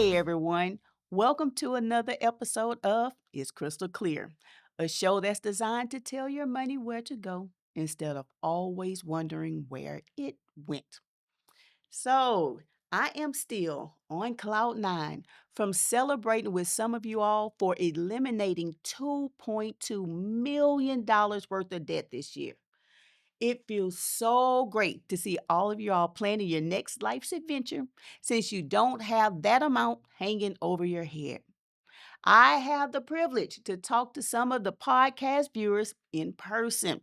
Hey everyone, welcome to another episode of It's Crystal Clear, a show that's designed to tell your money where to go instead of always wondering where it went. So, I am still on cloud nine from celebrating with some of you all for eliminating $2.2 million worth of debt this year. It feels so great to see all of you all planning your next life's adventure since you don't have that amount hanging over your head. I have the privilege to talk to some of the podcast viewers in person.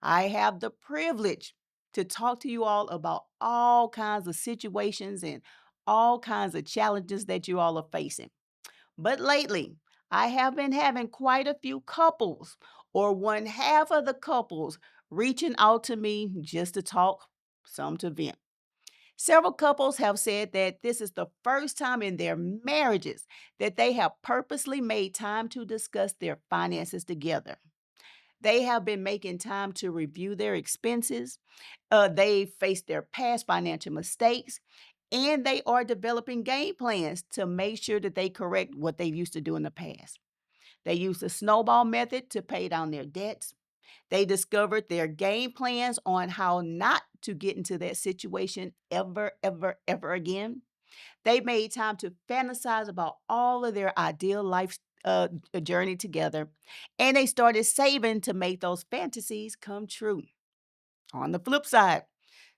I have the privilege to talk to you all about all kinds of situations and all kinds of challenges that you all are facing. But lately, I have been having quite a few couples, or one half of the couples, reaching out to me just to talk, some to vent. Several couples have said that this is the first time in their marriages that they have purposely made time to discuss their finances together. They have been making time to review their expenses. They face their past financial mistakes, and they are developing game plans to make sure that they correct what they used to do in the past. They use the snowball method to pay down their debts. They discovered their game plans on how not to get into that situation ever, ever, ever again. They made time to fantasize about all of their ideal life journey together, and they started saving to make those fantasies come true. On the flip side,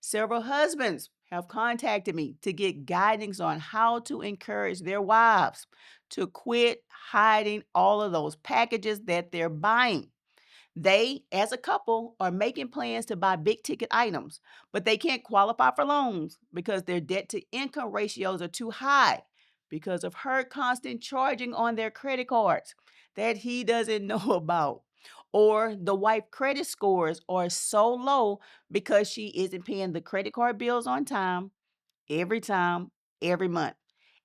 several husbands have contacted me to get guidance on how to encourage their wives to quit hiding all of those packages that they're buying. They, as a couple, are making plans to buy big ticket items, but they can't qualify for loans because their debt to income ratios are too high because of her constant charging on their credit cards that he doesn't know about. Or the wife credit scores are so low because she isn't paying the credit card bills on time, every month.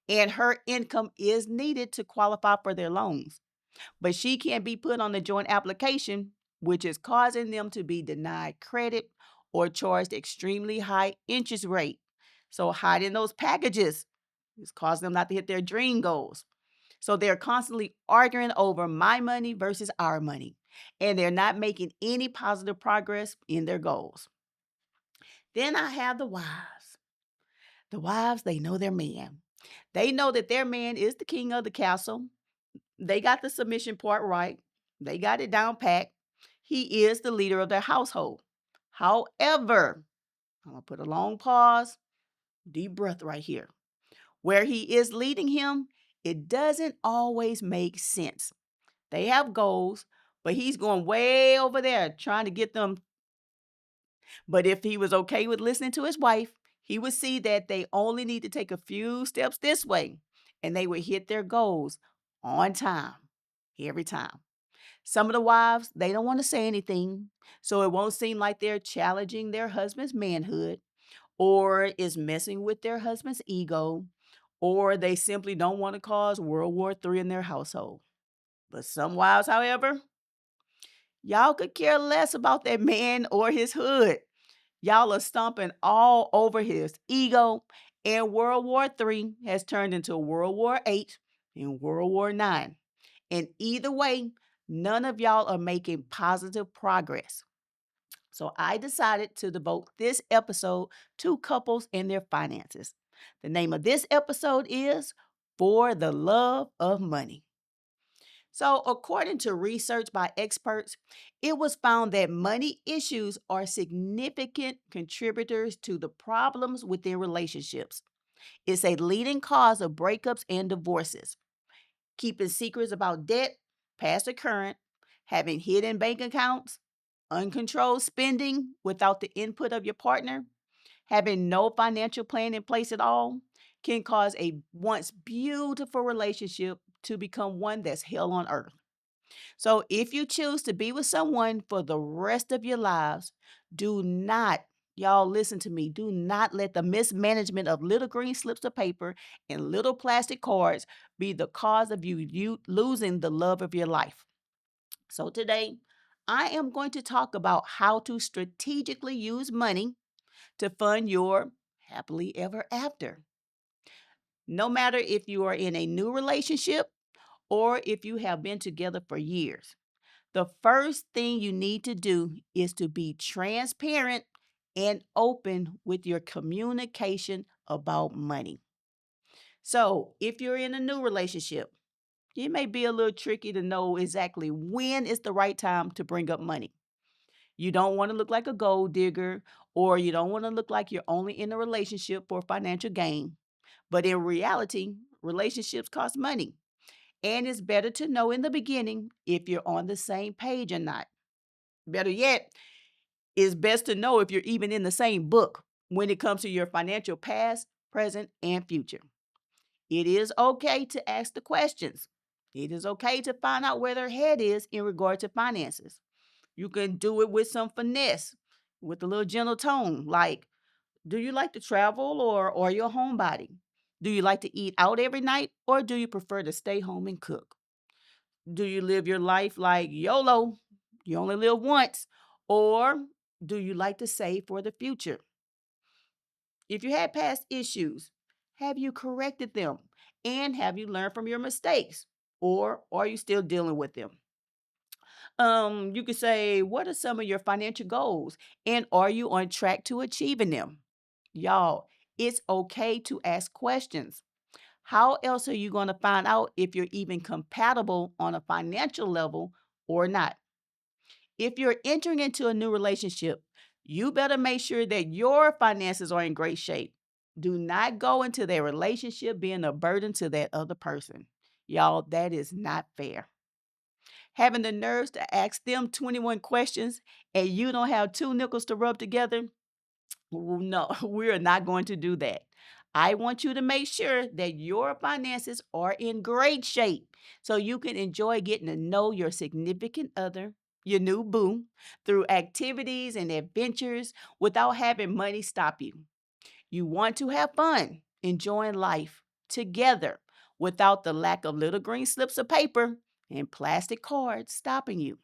And her income is needed to qualify for their loans, but she can't be put on the joint application, which is causing them to be denied credit or charged extremely high interest rate. So hiding those packages is causing them not to hit their dream goals. So they're constantly arguing over my money versus our money, and they're not making any positive progress in their goals. Then I have the wives. The wives, they know their man. They know that their man is the king of the castle. They got the submission part right. They got it down pat. He is the leader of their household. However, I'm going to put a long pause, deep breath right here. Where he is leading him, it doesn't always make sense. They have goals, but he's going way over there trying to get them. But if he was okay with listening to his wife, he would see that they only need to take a few steps this way and they would hit their goals on time, every time. Some of the wives, they don't want to say anything, so it won't seem like they're challenging their husband's manhood or is messing with their husband's ego, or they simply don't want to cause World War III in their household. But some wives, however, y'all could care less about that man or his hood. Y'all are stomping all over his ego, and World War III has turned into World War VIII and World War IX. And either way, none of y'all are making positive progress. So I decided to devote this episode to couples and their finances. The name of this episode is For the Love of Money. So, according to research by experts, it was found that money issues are significant contributors to the problems within relationships. It's a leading cause of breakups and divorces. Keeping secrets about debt, past or current, having hidden bank accounts, uncontrolled spending without the input of your partner, having no financial plan in place at all can cause a once beautiful relationship to become one that's hell on earth. So if you choose to be with someone for the rest of your lives, do not, y'all listen to me, do not let the mismanagement of little green slips of paper and little plastic cards be the cause of you losing the love of your life. So today, I am going to talk about how to strategically use money to fund your happily ever after. no matter if you are in a new relationship or if you have been together for years. The first thing you need to do is to be transparent and open with your communication about money. So, if you're in a new relationship, it may be a little tricky to know exactly when is the right time to bring up money. You don't want to look like a gold digger, or you don't want to look like you're only in a relationship for financial gain. But in reality, relationships cost money. And it's better to know in the beginning if you're on the same page or not. Better yet, it's best to know if you're even in the same book when it comes to your financial past, present, and future. It is okay to ask the questions. It is okay to find out where their head is in regard to finances. You can do it with some finesse, with a little gentle tone, like, do you like to travel or are you a homebody? Do you like to eat out every night or do you prefer to stay home and cook? Do you live your life like YOLO? You only live once. Or do you like to save for the future? If you had past issues, have you corrected them? And have you learned from your mistakes? Or are you still dealing with them? You could say, what are some of your financial goals? And are you on track to achieving them? Y'all, it's okay to ask questions. How else are you going to find out if you're even compatible on a financial level or not? If you're entering into a new relationship, you better make sure that your finances are in great shape. Do not go into their relationship being a burden to that other person. Y'all, that is not fair. Having the nerves to ask them 21 questions and you don't have two nickels to rub together, no, we are not going to do that. I want you to make sure that your finances are in great shape so you can enjoy getting to know your significant other, your new boo, through activities and adventures without having money stop you. You want to have fun, enjoying life together without the lack of little green slips of paper and plastic cards stopping you.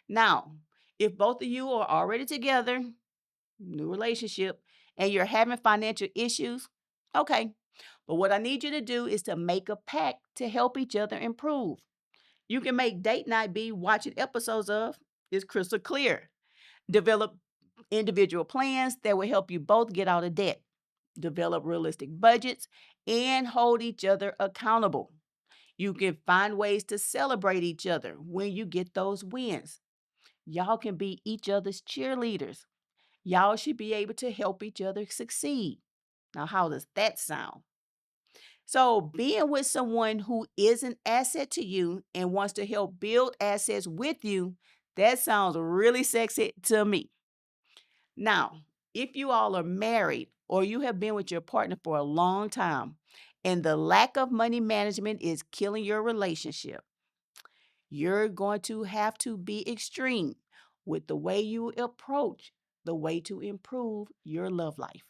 Now, if both of you are already together, new relationship, and you're having financial issues, okay. But what I need you to do is to make a pact to help each other improve. You can make date night be watching episodes of It's Crystal Clear. Develop individual plans that will help you both get out of debt. Develop realistic budgets and hold each other accountable. You can find ways to celebrate each other when you get those wins. Y'all can be each other's cheerleaders. Y'all should be able to help each other succeed. Now, how does that sound? So, being with someone who is an asset to you and wants to help build assets with you, that sounds really sexy to me. Now, if you all are married or you have been with your partner for a long time and the lack of money management is killing your relationship, you're going to have to be extreme with the way you approach the way to improve your love life.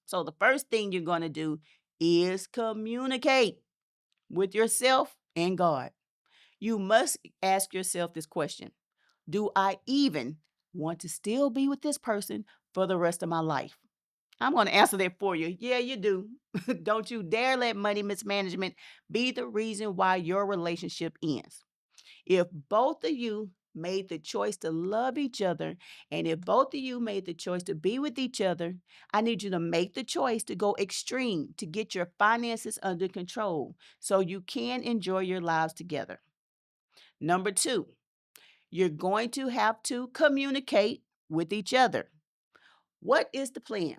So, the first thing you're going to do is communicate with yourself and God. You must ask yourself this question: do I even want to still be with this person for the rest of my life? I'm going to answer that for you. Yeah, you do. Don't you dare let money mismanagement be the reason why your relationship ends. If both of you made the choice to love each other, and if both of you made the choice to be with each other, I need you to make the choice to go extreme to get your finances under control so you can enjoy your lives together. Number two, you're going to have to communicate with each other. What is the plan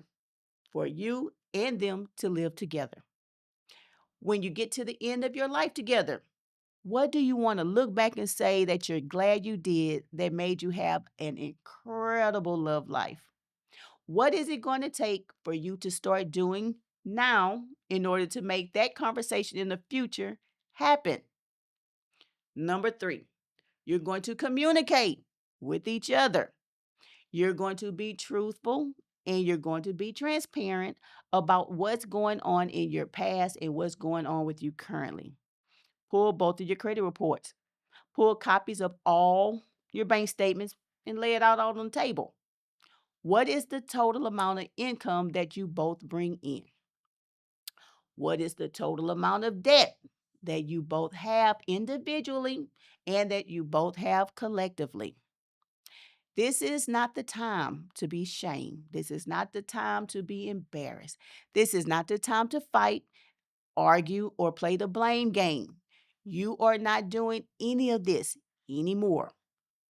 for you and them to live together? When you get to the end of your life together, what do you want to look back and say that you're glad you did that made you have an incredible love life? What is it going to take for you to start doing now in order to make that conversation in the future happen? Number three, you're going to communicate with each other. You're going to be truthful and you're going to be transparent about what's going on in your past and what's going on with you currently. Pull both of your credit reports. Pull copies of all your bank statements and lay it out on the table. What is the total amount of income that you both bring in? What is the total amount of debt that you both have individually and that you both have collectively? This is not the time to be shamed. This is not the time to be embarrassed. This is not the time to fight, argue, or play the blame game. You are not doing any of this anymore.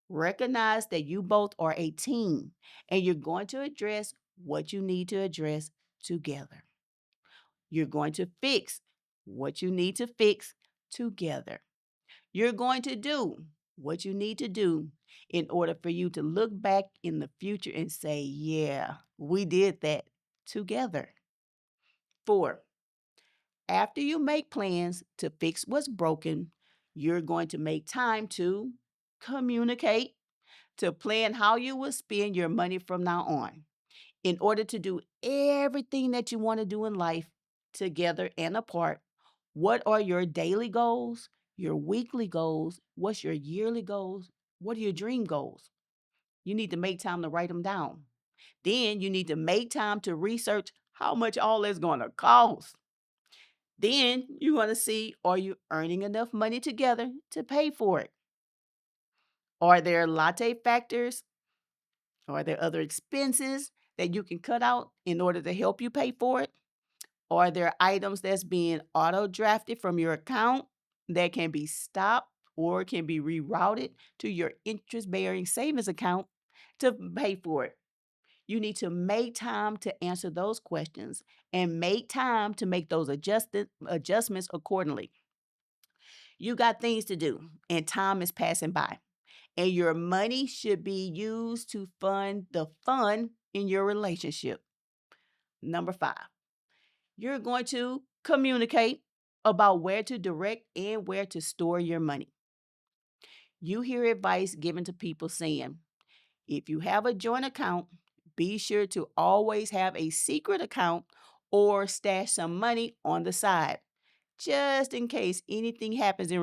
Recognize that you both are a team and you're going to address what you need to address together. You're going to fix what you need to fix together. You're going to do what you need to do in order for you to look back in the future and say, yeah, we did that together. Four, after you make plans to fix what's broken, you're going to make time to communicate, to plan how you will spend your money from now on. In order to do everything that you want to do in life together and apart, what are your daily goals, your weekly goals? What's your yearly goals? What are your dream goals? You need to make time to write them down. Then you need to make time to research how much all that's going to cost. Then you're going to see, are you earning enough money together to pay for it? Are there latte factors? Are there other expenses that you can cut out in order to help you pay for it? Are there items that's being auto drafted from your account that can be stopped or can be rerouted to your interest bearing savings account to pay for it? You need to make time to answer those questions and make time to make those adjustments accordingly. You got things to do and time is passing by. And your money should be used to fund the fun in your relationship. Number five, you're going to communicate about where to direct and where to store your money. You hear advice given to people saying, if you have a joint account, be sure to always have a secret account or stash some money on the side, just in case anything happens in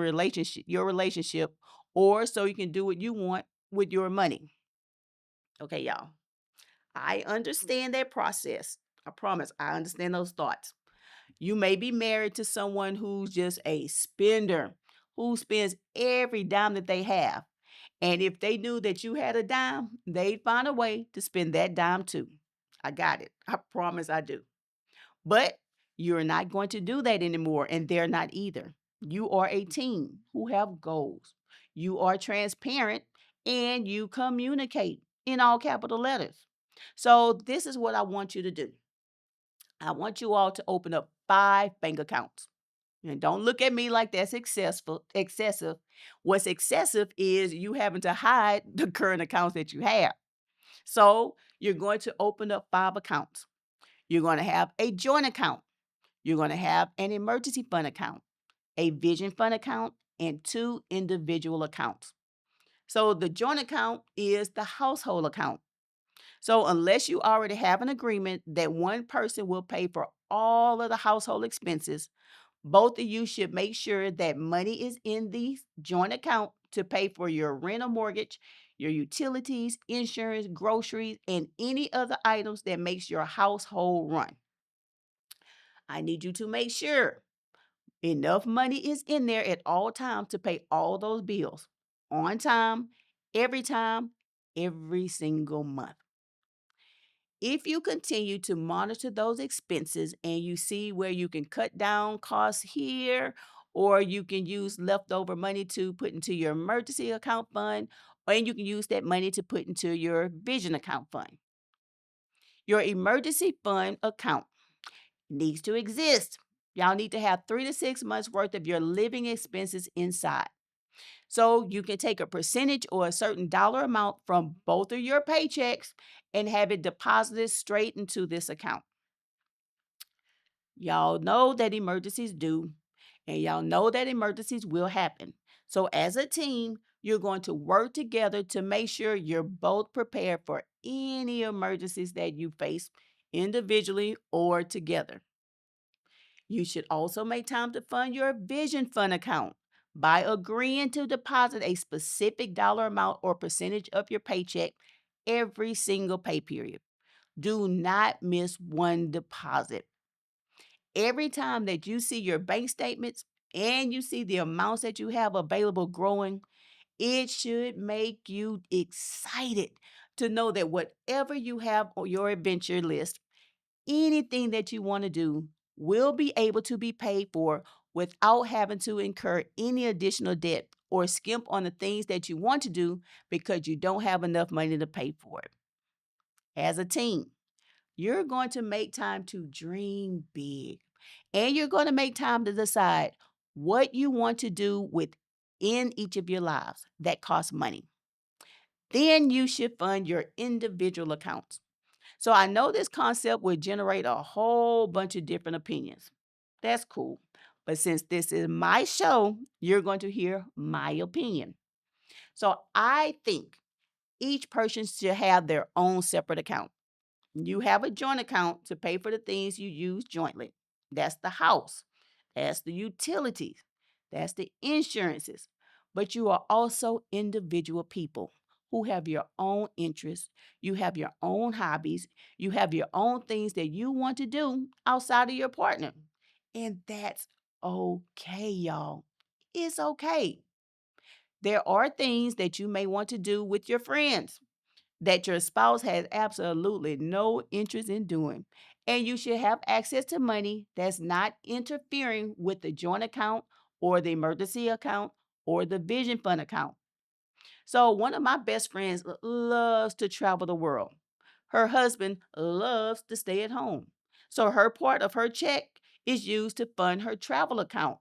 your relationship, or so you can do what you want with your money. Okay, y'all. I understand that process. I promise I understand those thoughts. You may be married to someone who's just a spender, who spends every dime that they have. And if they knew that you had a dime, they'd find a way to spend that dime too. I got it. I promise I do. But you're not going to do that anymore, and they're not either. You are a team who have goals. You are transparent and you communicate in all capital letters. So, this is what I want you to do. I want you all to open up 5 bank accounts. And don't look at me like that's excessive. What's excessive is you having to hide the current accounts that you have. So you're going to open up 5 accounts. You're going to have a joint account. You're going to have an emergency fund account, a vision fund account, and 2 individual accounts. So the joint account is the household account. So unless you already have an agreement that one person will pay for all of the household expenses, both of you should make sure that money is in the joint account to pay for your rent or mortgage, your utilities, insurance, groceries, and any other items that makes your household run. I need you to make sure enough money is in there at all times to pay all those bills on time, every single month. If you continue to monitor those expenses and you see where you can cut down costs here, or you can use leftover money to put into your emergency account fund, and you can use that money to put into your vision account fund. Your emergency fund account needs to exist. Y'all need to have 3 to 6 months worth of your living expenses inside. So you can take a percentage or a certain dollar amount from both of your paychecks and have it deposited straight into this account. Y'all know that emergencies do, and y'all know that emergencies will happen. So as a team, you're going to work together to make sure you're both prepared for any emergencies that you face individually or together. You should also make time to fund your vision fund account by agreeing to deposit a specific dollar amount or percentage of your paycheck every single pay period. Do not miss one deposit. Every time that you see your bank statements and you see the amounts that you have available growing, it should make you excited to know that whatever you have on your adventure list, anything that you want to do will be able to be paid for without having to incur any additional debt or skimp on the things that you want to do because you don't have enough money to pay for it. As a team, you're going to make time to dream big, and you're going to make time to decide what you want to do within each of your lives that costs money. Then you should fund your individual accounts. So I know this concept will generate a whole bunch of different opinions. That's cool. But since this is my show, you're going to hear my opinion. So I think each person should have their own separate account. You have a joint account to pay for the things you use jointly. That's the house, that's the utilities, that's the insurances. But you are also individual people who have your own interests, you have your own hobbies, you have your own things that you want to do outside of your partner. And that's okay, y'all. It's okay. There are things that you may want to do with your friends that your spouse has absolutely no interest in doing. And you should have access to money that's not interfering with the joint account or the emergency account or the vision fund account. So, one of my best friends loves to travel the world. Her husband loves to stay at home. So, her part of her check is used to fund her travel account.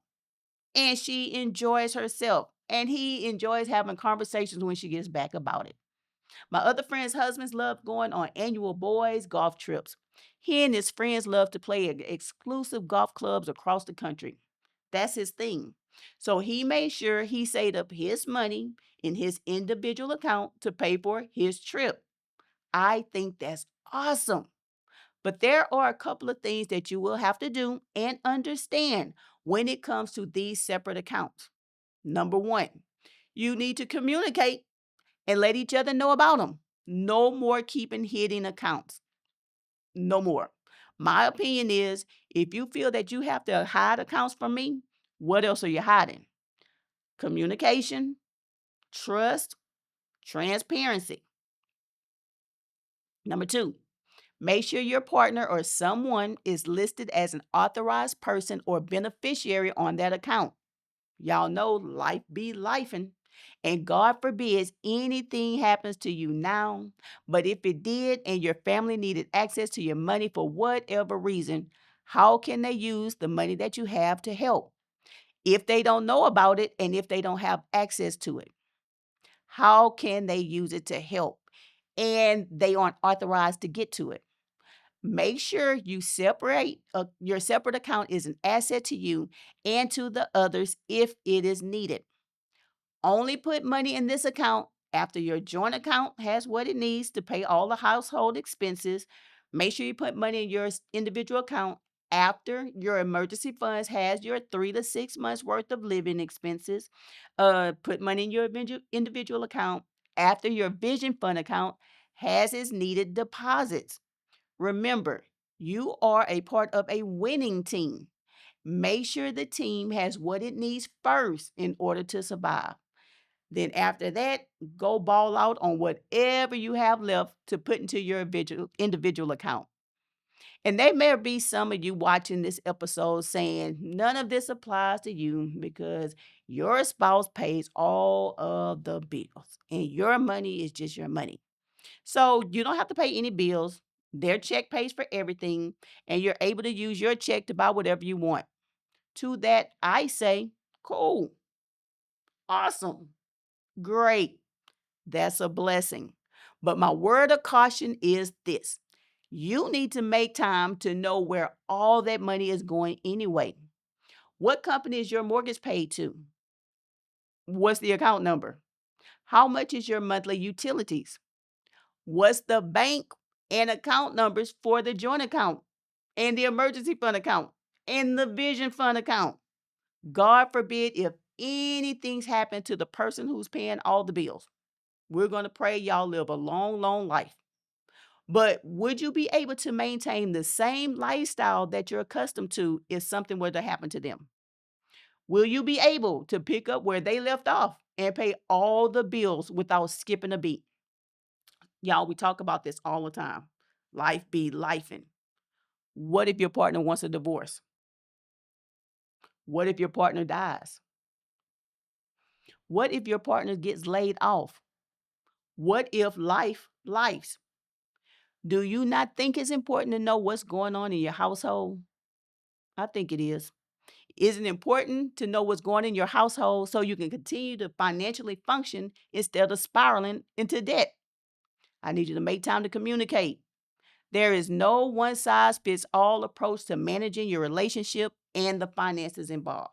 And she enjoys herself. And he enjoys having conversations when she gets back about it. My other friends' husbands love going on annual boys' golf trips. He and his friends love to play at exclusive golf clubs across the country. That's his thing. So he made sure he saved up his money in his individual account to pay for his trip. I think that's awesome. But there are a couple of things that you will have to do and understand when it comes to these separate accounts. Number one, you need to communicate and let each other know about them. No more keeping hidden accounts. No more. My opinion is if you feel that you have to hide accounts from me, what else are you hiding? Communication, trust, transparency. Number two, make sure your partner or someone is listed as an authorized person or beneficiary on that account. Y'all know life be lifing. And God forbids anything happens to you now. But if it did and your family needed access to your money for whatever reason, how can they use the money that you have to help? If they don't know about it and if they don't have access to it, how can they use it to help? And they aren't authorized to get to it. Make sure you separate your separate account is an asset to you and to the others if it is needed. Only put money in this account after your joint account has what it needs to pay all the household expenses. Make sure you put money in your individual account after your emergency funds has your 3 to 6 months worth of living expenses. Put money in your individual account after your vision fund account has its needed deposits. Remember, you are a part of a winning team. Make sure the team has what it needs first in order to survive. Then after that, go ball out on whatever you have left to put into your individual account. And there may be some of you watching this episode saying none of this applies to you because your spouse pays all of the bills and your money is just your money. So you don't have to pay any bills. Their check pays for everything, and you're able to use your check to buy whatever you want. To that, I say, cool, awesome, great. That's a blessing. But my word of caution is this: you need to make time to know where all that money is going anyway. What company is your mortgage paid to? What's the account number? How much is your monthly utilities? What's the bank and account numbers for the joint account and the emergency fund account and the vision fund account? God forbid if anything's happened to the person who's paying all the bills. We're going to pray y'all live a long, long life. But would you be able to maintain the same lifestyle that you're accustomed to if something were to happen to them? Will you be able to pick up where they left off and pay all the bills without skipping a beat? Y'all, we talk about this all the time. Life be lifing. What if your partner wants a divorce? What if your partner dies? What if your partner gets laid off? What if life lives? Do you not think it's important to know what's going on in your household? I think it is. Isn't it important to know what's going on in your household so you can continue to financially function instead of spiraling into debt? I need you to make time to communicate. There is no one size fits all approach to managing your relationship and the finances involved.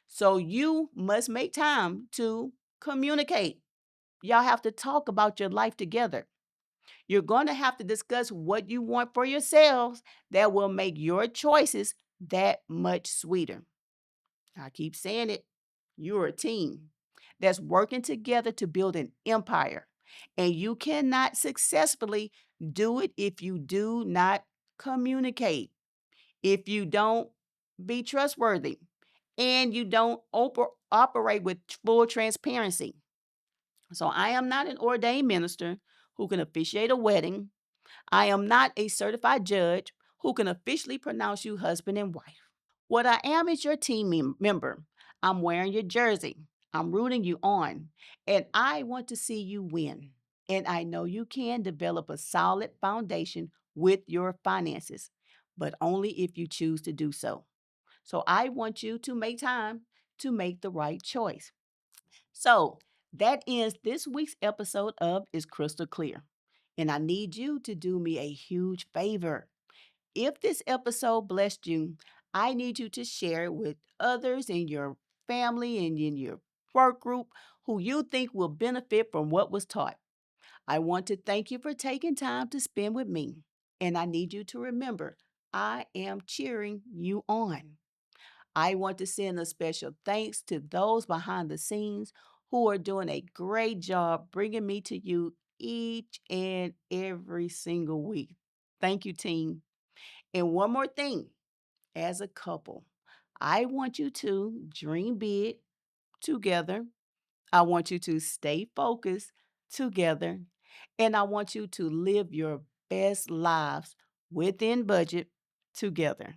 So you must make time to communicate. Y'all have to talk about your life together. You're going to have to discuss what you want for yourselves that will make your choices that much sweeter. I keep saying it. You're a team that's working together to build an empire. And you cannot successfully do it if you do not communicate, if you don't be trustworthy, and you don't operate with full transparency. So, I am not an ordained minister who can officiate a wedding. I am not a certified judge who can officially pronounce you husband and wife. What I am is your team member. I'm wearing your jersey. I'm rooting you on. And I want to see you win. And I know you can develop a solid foundation with your finances, but only if you choose to do so. So I want you to make time to make the right choice. So that ends this week's episode of Is Crystal Clear. And I need you to do me a huge favor. If this episode blessed you, I need you to share it with others in your family and in your work group who you think will benefit from what was taught. I want to thank you for taking time to spend with me. And I need you to remember, I am cheering you on. I want to send a special thanks to those behind the scenes who are doing a great job bringing me to you each and every single week. Thank you, team. And one more thing, as a couple, I want you to dream big together. I want you to stay focused together. And I want you to live your best lives within budget together.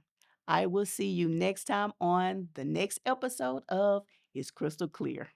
I will see you next time on the next episode of Is Crystal Clear.